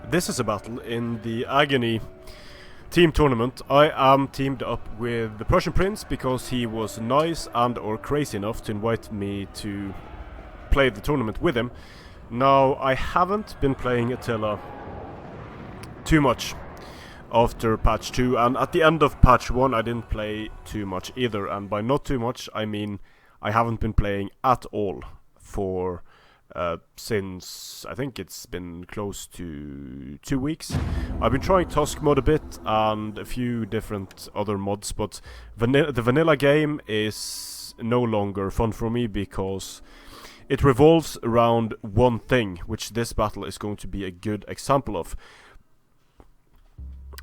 This is a battle in the Agony team tournament. I am teamed up with the Prussian Prince because he was nice and or crazy enough to invite me to play the tournament with him. Now, I haven't been playing Attila too much after patch 2, and at the end of patch 1 I didn't play too much either, and by not too much I mean I haven't been playing at all for since I think it's been close to 2 weeks. I've been trying Tusk mod a bit and a few different other mods, but the vanilla game is no longer fun for me because it revolves around one thing, which this battle is going to be a good example of.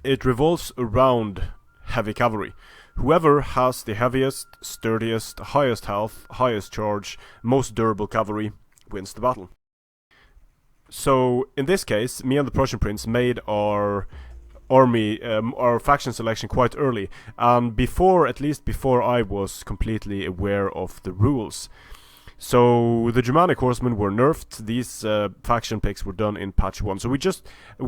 It revolves around heavy cavalry. Whoever has the heaviest, sturdiest, highest health, highest charge, most durable cavalry wins the battle. So in this case, me and the Prussian Prince made our army, our faction selection quite early, and at least before I was completely aware of the rules. So the Germanic horsemen were nerfed. These faction picks were done in patch 1. So we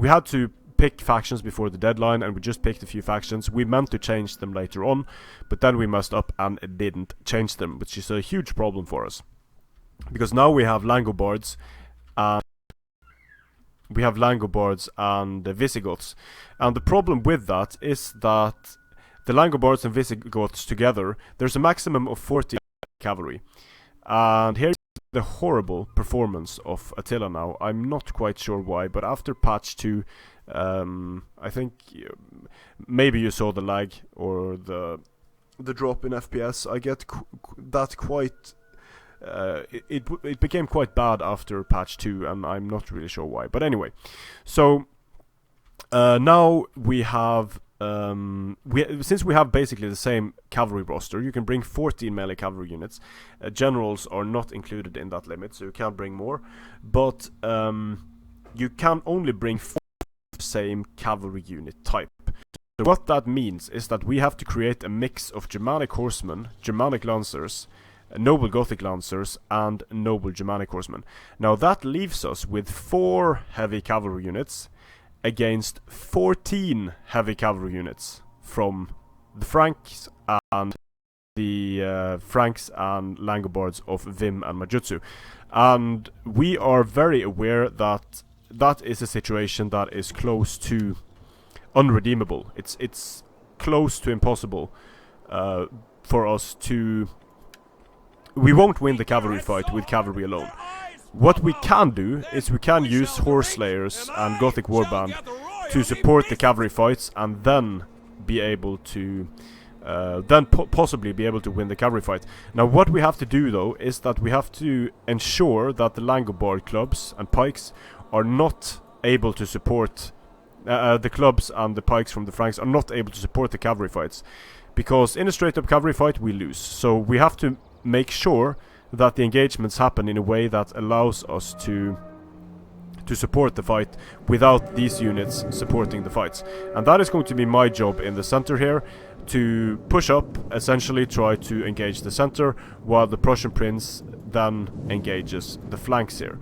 had to pick factions before the deadline, and we just picked a few factions. We meant to change them later on, but then we messed up and didn't change them, which is a huge problem for us. Because now we have Langobards and Visigoths. And the problem with that is that the Langobards and Visigoths together, there's a maximum of 40 cavalry. And here's the horrible performance of Attila now. I'm not quite sure why, but after patch 2, I think maybe you saw the lag or the drop in FPS. I get that quite... It became quite bad after patch 2, and I'm not really sure why. But anyway, so now we have... since we have basically the same cavalry roster, you can bring 14 melee cavalry units. Generals are not included in that limit, so you can't bring more. But you can only bring 4 same cavalry unit type. So what that means is that we have to create a mix of Germanic horsemen, Germanic lancers, noble Gothic lancers, and noble Germanic horsemen. Now that leaves us with 4 heavy cavalry units against 14 heavy cavalry units from the Franks and Langobards of Vim and Majutsu. And we are very aware that that is a situation that is close to unredeemable. It's close to impossible for us to... We won't win the cavalry fight with cavalry alone. What we can do is we can use Horse Slayers and Gothic Warband to support the cavalry fights, and then be able to possibly be able to win the cavalry fight. Now what we have to do though is that we have to ensure that the Langobard clubs and pikes are not able to support the clubs, and the pikes from the Franks are not able to support the cavalry fights, because in a straight up cavalry fight we lose. So we have to make sure that the engagements happen in a way that allows us to support the fight without these units supporting the fights. And that is going to be my job in the center here, to push up, essentially try to engage the center, while the Prussian Prince then engages the flanks here.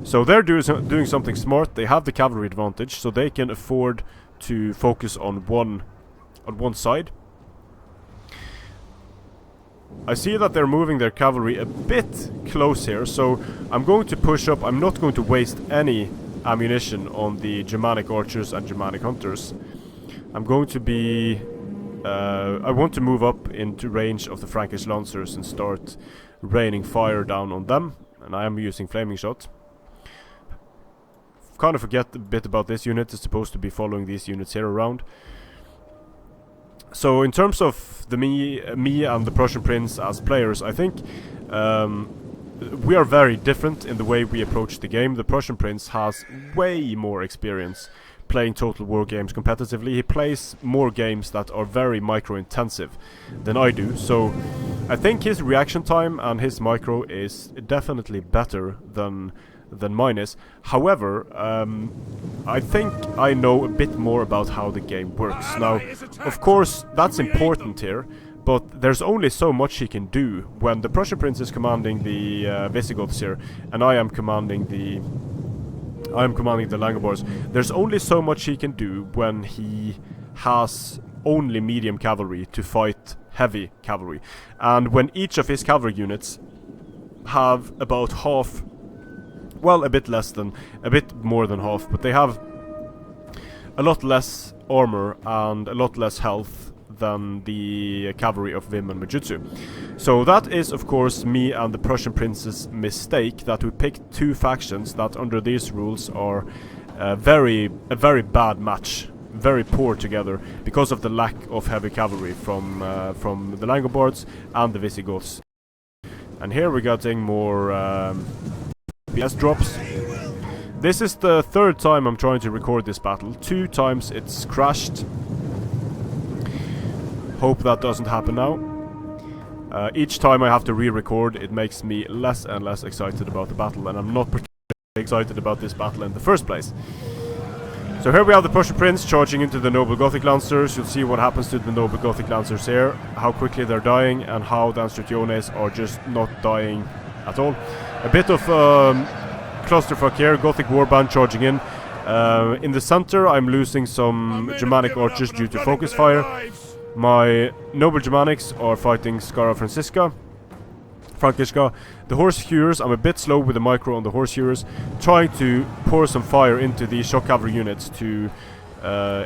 So they're doing something smart. They have the cavalry advantage, so they can afford to focus on one side. I see that they're moving their cavalry a bit close here, so I'm going to push up. I'm not going to waste any ammunition on the Germanic archers and Germanic hunters. I'm going to be... I want to move up into range of the Frankish lancers and start raining fire down on them, and I am using flaming shot. Kind of forget a bit about this unit. It's supposed to be following these units here around. So in terms of me and the Prussian Prince as players, I think we are very different in the way we approach the game. The Prussian Prince has way more experience playing Total War games competitively. He plays more games that are very micro-intensive than I do. So I think his reaction time and his micro is definitely better than mine is. However, I think I know a bit more about how the game works. Now, of course, that's important here, but there's only so much he can do when the Prussian Prince is commanding the Visigoths here, and I am commanding the I'm commanding the Langobards. There's only so much he can do when he has only medium cavalry to fight heavy cavalry. And when each of his cavalry units have about half, well, a bit more than half, but they have a lot less armor and a lot less health than the cavalry of Vim and Majutsu. So that is, of course, me and the Prussian Prince's mistake, that we picked two factions that under these rules are a very bad match, very poor together, because of the lack of heavy cavalry from the Langobards and the Visigoths. And here we're getting more PS drops. This is the third time I'm trying to record this battle. 2 times it's crashed. Hope that doesn't happen now. Each time I have to re-record, it makes me less and less excited about the battle, and I'm not particularly excited about this battle in the first place. So here we have the Prussian Prince charging into the Noble Gothic Lancers. You'll see what happens to the Noble Gothic Lancers here, how quickly they're dying, and how the Anstrutiones are just not dying at all. A bit of clusterfuck here, Gothic Warband charging in. In the center I'm losing some Germanic archers due to focus fire. My Noble Germanics are fighting Skara Frankiska. The Horse Hewers, I'm a bit slow with the micro on the Horse Hewers, trying to pour some fire into the shock cavalry units to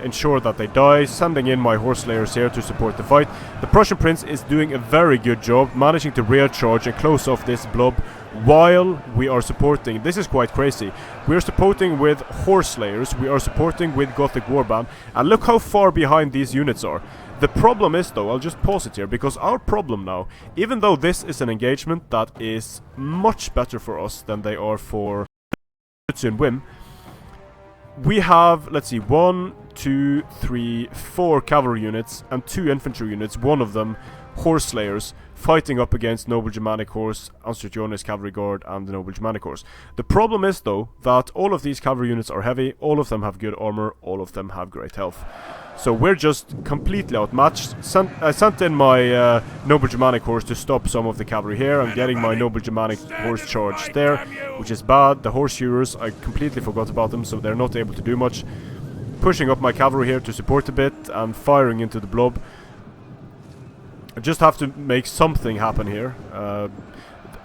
ensure that they die, sending in my Horse Slayers here to support the fight. The Prussian Prince is doing a very good job, managing to rear charge and close off this blob while we are supporting. This is quite crazy. We are supporting with Horse Slayers, we are supporting with Gothic Warband, and look how far behind these units are. The problem is, though, I'll just pause it here, because our problem now, even though this is an engagement that is much better for us than they are for Majutsu and Wim, we have, let's see, 1, 2, 3, 4 cavalry units and 2 infantry units, one of them Horse Slayers, fighting up against Noble Germanic Horse, Anstrutiones Cavalry Guard, and the Noble Germanic Horse. The problem is, though, that all of these cavalry units are heavy, all of them have good armor, all of them have great health. So we're just completely outmatched. I sent in my Noble Germanic Horse to stop some of the cavalry here. I'm getting my Noble Germanic Horse charged there, which is bad. The Horse Hewers, I completely forgot about them, so they're not able to do much. Pushing up my cavalry here to support a bit and firing into the blob. I just have to make something happen here.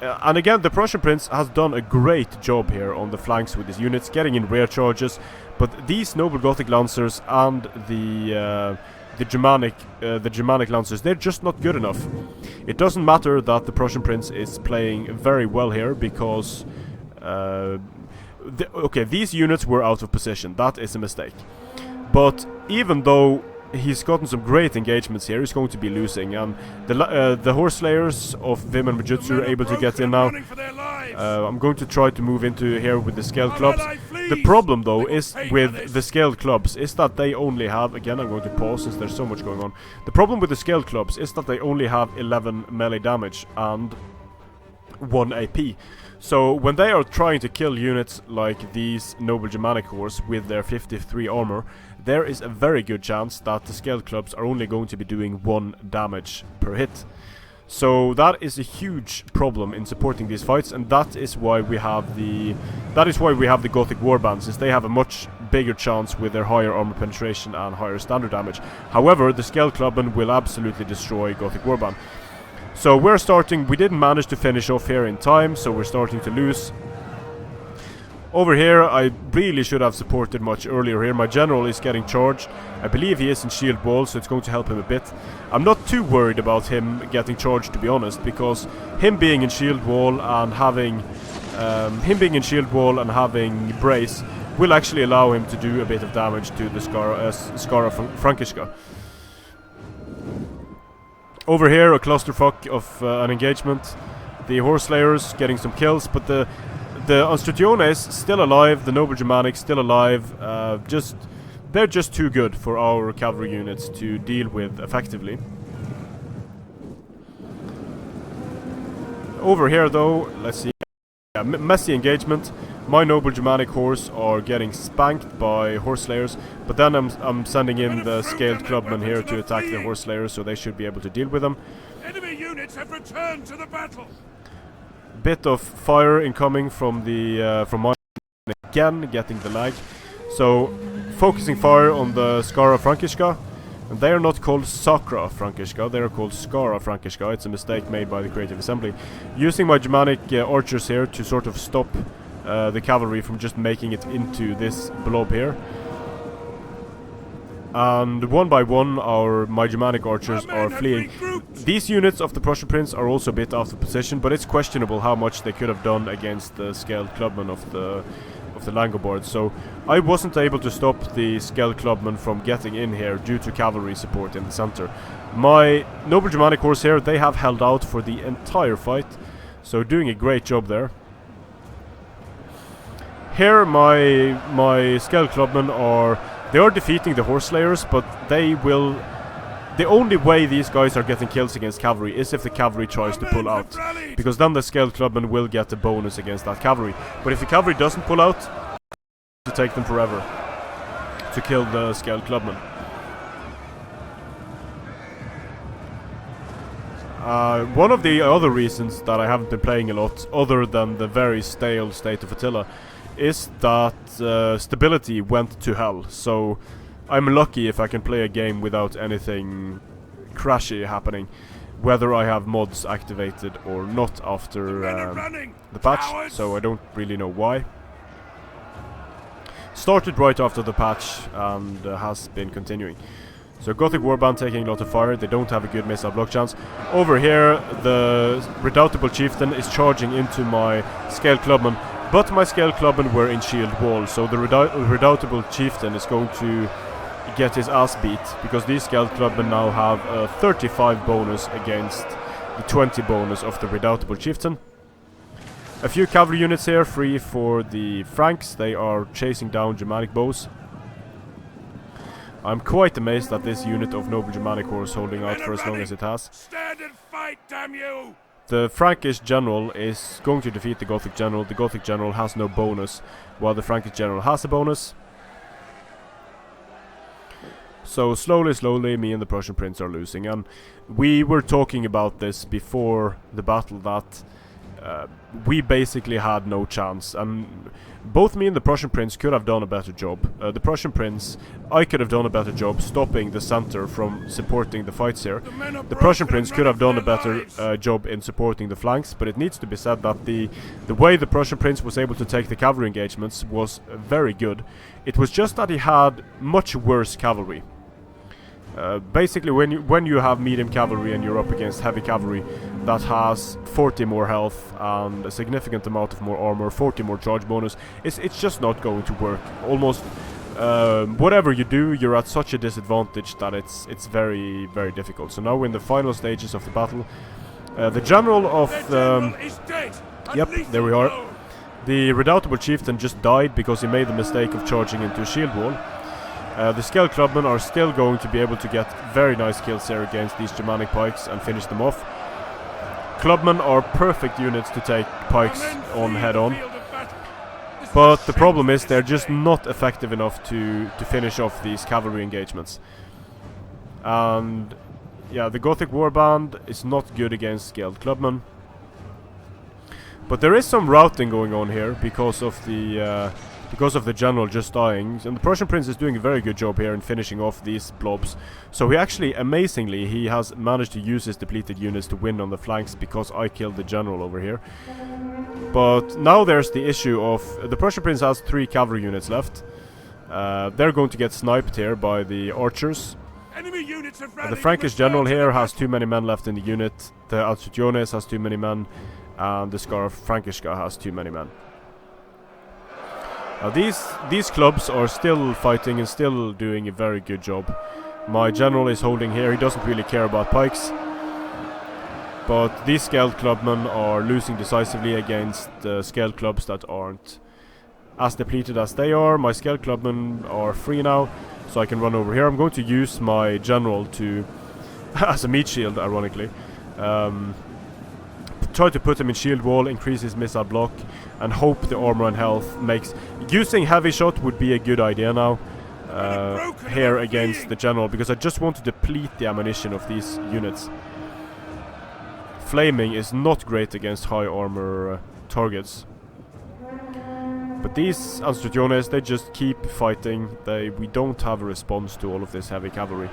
And again, the Prussian Prince has done a great job here on the flanks with his units, getting in rear charges. But these Noble Gothic Lancers and the Germanic Lancers, they're just not good enough. It doesn't matter that the Prussian Prince is playing very well here, because okay, these units were out of position. That is a mistake. But even though he's gotten some great engagements here, he's going to be losing, and the Horse Slayers of Vim and Majutsu are able to get in now. I'm going to try to move into here with the Scaled Clubs. The problem, though, is with the Scaled Clubs is that they only have, again I'm going to pause since there's so much going on. The problem with the Scaled Clubs is that they only have 11 melee damage and 1 AP. So when they are trying to kill units like these Noble Germanic Horse with their 53 armor, there is a very good chance that the Scaled Clubs are only going to be doing 1 damage per hit. So that is a huge problem in supporting these fights, and that is why we have the Gothic Warbands, since they have a much bigger chance with their higher armor penetration and higher standard damage. However, the Scaled Clubmen will absolutely destroy Gothic Warband. So we're starting, we didn't manage to finish off here in time, so we're starting to lose. Over here, I really should have supported much earlier here. My general is getting charged. I believe he is in shield wall, so it's going to help him a bit. I'm not too worried about him getting charged, to be honest, because him being in shield wall and having brace will actually allow him to do a bit of damage to the Skara Frankiska. Over here, a clusterfuck of an engagement. The Horse Slayers getting some kills, but the Anstrutiones still alive, the Noble Germanics still alive. They're just too good for our cavalry units to deal with effectively. Over here, though, let's see. Messy engagement. My Noble Germanic Horse are getting spanked by Horse Slayers, but then I'm sending in the Scaled Clubmen here to attack the Horse Slayers, so they should be able to deal with them. Enemy units have returned to the battle. Bit of fire incoming from the from my. again getting the lag. So focusing fire on the Skara Frankishka. And they are not called Sakra Frankishka, they are called Skara Frankishka. It's a mistake made by the Creative Assembly. Using my Germanic archers here to sort of stop the cavalry from just making it into this blob here. And one by one my Germanic archers are fleeing. These units of the Prussian Prince are also a bit out of position, but it's questionable how much they could have done against the scaled clubmen of the Langobards. So I wasn't able to stop the scaled clubmen from getting in here due to cavalry support in the center. My noble Germanic horse here, they have held out for the entire fight, so doing a great job there. Here my scaled clubmen are defeating the horse slayers, but they will. The only way these guys are getting kills against cavalry is if the cavalry tries to pull out, because then the scaled clubmen will get a bonus against that cavalry. But if the cavalry doesn't pull out, to take them forever to kill the scaled clubmen. One of the other reasons that I haven't been playing a lot, other than the very stale state of Attila, is that stability went to hell. So I'm lucky if I can play a game without anything crashy happening, whether I have mods activated or not after the patch, so I don't really know why. Started right after the patch and has been continuing. So Gothic Warband taking a lot of fire, they don't have a good missile block chance. Over here the Redoubtable Chieftain is charging into my Scaled Clubman, but my Scaled Clubman were in shield wall, so the Redoubtable Chieftain is going to get his ass beat, because these Scaled Clubmen now have a 35 bonus against the 20 bonus of the Redoubtable Chieftain. A few cavalry units here free for the Franks, they are chasing down Germanic bows. I'm quite amazed at this unit of noble Germanic horse holding out for as long as it has. Stand and fight, damn you! The Frankish general is going to defeat the Gothic general. The Gothic general has no bonus, while the Frankish general has a bonus. So slowly, me and the Prussian Prince are losing, and we were talking about this before the battle, that we basically had no chance, and both me and the Prussian Prince could have done a better job. The Prussian Prince, I could have done a better job stopping the center from supporting the fights here. The Prussian Prince could have done a better job in supporting the flanks, but it needs to be said that the way the Prussian Prince was able to take the cavalry engagements was very good. It was just that he had much worse cavalry. Basically, when you have medium cavalry and you're up against heavy cavalry that has 40 more health and a significant amount of more armor, 40 more charge bonus, it's just not going to work. Almost whatever you do, you're at such a disadvantage that it's very, very difficult. So now we're in the final stages of the battle. The general of yep, there we are. The Redoubtable Chieftain just died because he made the mistake of charging into a shield wall. The Scaled Clubmen are still going to be able to get very nice kills here against these Germanic pikes and finish them off. Clubmen are perfect units to take pikes on head on, but the problem is they're just not effective enough to finish off these cavalry engagements. And yeah, the Gothic Warband is not good against Scaled Clubmen, but there is some routing going on here because of the general just dying, and the Prussian Prince is doing a very good job here in finishing off these blobs. So he actually, amazingly, he has managed to use his depleted units to win on the flanks because I killed the general over here. But now there's the issue of the Prussian Prince has 3 cavalry units left. They're going to get sniped here by the archers. Enemy units have The Frankish general here has too many men left in the unit. The Alcitiones has too many men, and the Skara Frankishka has too many men. Now these clubs are still fighting and still doing a very good job. My general is holding here, he doesn't really care about pikes. But these Scaled Clubmen are losing decisively against Scaled Clubs that aren't as depleted as they are. My Scaled Clubmen are free now, so I can run over here. I'm going to use my general to as a meat shield, ironically. Try to put him in shield wall, increase his missile block, and hope the armor and health makes... Using heavy shot would be a good idea now here against the general, because I just want to deplete the ammunition of these units. Flaming is not great against high armor targets. But these Anstruciones, they just keep fighting. We don't have a response to all of this heavy cavalry.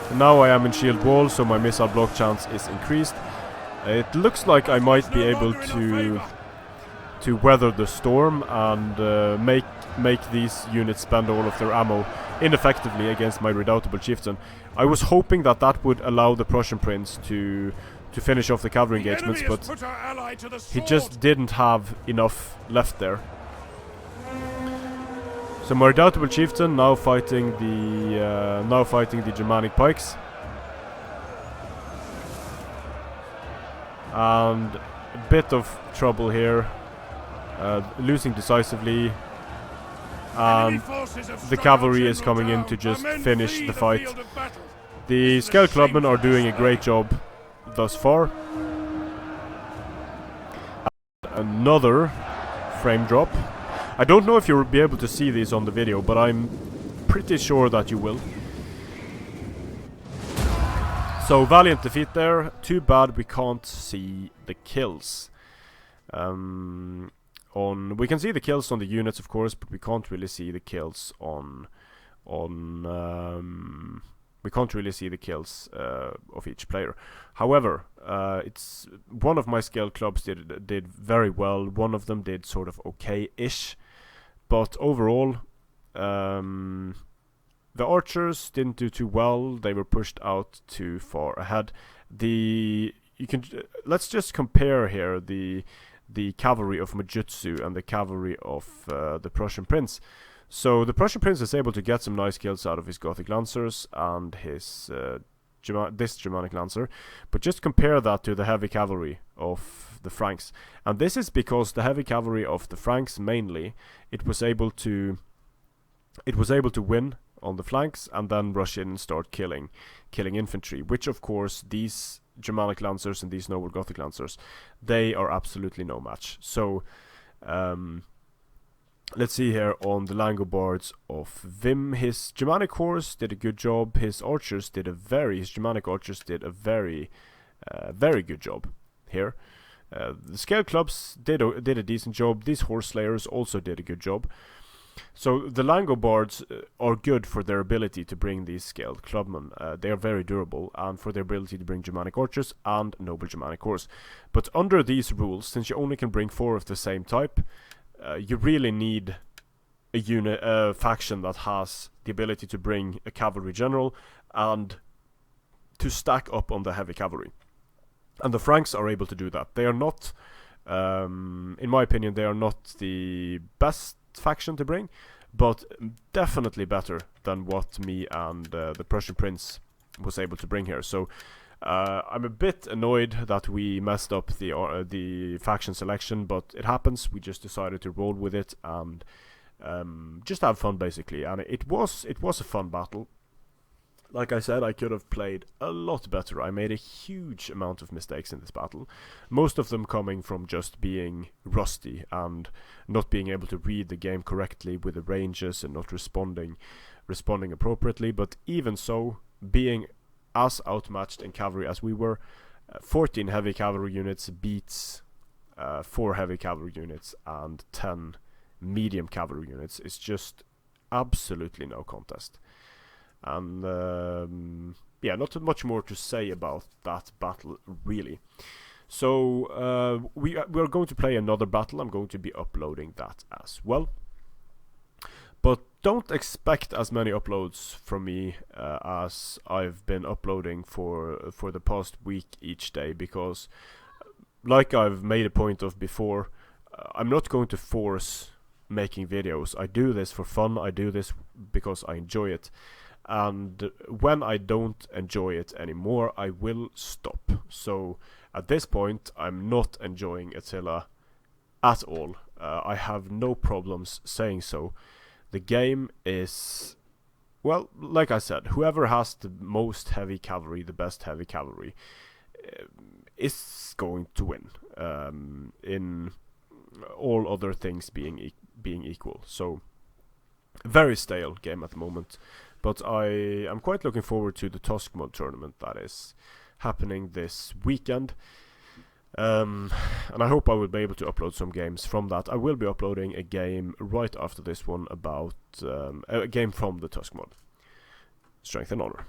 And now I am in shield wall, so my missile block chance is increased. It looks like I might be able to weather the storm and make these units spend all of their ammo ineffectively against my redoubtable chieftain. I was hoping that that would allow the Prussian prince to finish off the cavalry engagements, but he just didn't have enough left there. So my redoubtable chieftain now fighting the Germanic pikes, and a bit of trouble here, losing decisively, and the cavalry is coming in to just finish the fight. The Scale Clubmen are doing a great job thus far. Another frame drop. I don't know if you'll be able to see these on the video, but I'm pretty sure that you will. So valiant defeat there. Too bad we can't see the kills. We can see the kills on the units, of course, but we can't really see the kills we can't really see the kills of each player. However, it's one of my scale clubs did very well. One of them did sort of okay-ish, but overall, the archers didn't do too well. They were pushed out too far ahead. Let's just compare here the cavalry of Majutsu and the cavalry of the Prussian prince. So the Prussian prince is able to get some nice kills out of his Gothic lancers and his this Germanic lancer, but just compare that to the heavy cavalry of the Franks. And this is because the heavy cavalry of the Franks mainly it was able to win on the flanks and then rush in and start killing infantry, which of course these Germanic lancers and these noble Gothic lancers, they are absolutely no match. So let's see here on the Langobards of Vim. His Germanic horse did a good job. His Germanic archers did a very good job here. The scale clubs did a decent job. These horse slayers also did a good job. So the Langobards are good for their ability to bring these scaled clubmen. They are very durable, and for their ability to bring Germanic archers and noble Germanic horse. But under these rules, since you only can bring 4 of the same type, you really need a faction that has the ability to bring a cavalry general and to stack up on the heavy cavalry. And the Franks are able to do that. They are not, in my opinion, they are not the best faction to bring, but definitely better than what me and the Prussian prince was able to bring here. So I'm a bit annoyed that we messed up the faction selection, but it happens. We just decided to roll with it and just have fun, basically. And it was a fun battle. Like I said, I could have played a lot better. I made a huge amount of mistakes in this battle, most of them coming from just being rusty and not being able to read the game correctly with the ranges and not responding appropriately. But even so, being as outmatched in cavalry as we were, 14 heavy cavalry units beats 4 heavy cavalry units and 10 medium cavalry units. It's just absolutely no contest. And yeah, not much more to say about that battle, really. So we are going to play another battle. I'm going to be uploading that as well. But don't expect as many uploads from me as I've been uploading for the past week each day, because, like I've made a point of before, I'm not going to force making videos. I do this for fun. I do this because I enjoy it. And when I don't enjoy it anymore, I will stop. So at this point, I'm not enjoying Attila at all. I have no problems saying so. The game is, well, like I said, whoever has the most heavy cavalry, the best heavy cavalry, is going to win. In all other things being equal. So very stale game at the moment. But I am quite looking forward to the Tusk Mod tournament that is happening this weekend. And I hope I will be able to upload some games from that. I will be uploading a game right after this one about a game from the Tusk mod, Strength and Honor.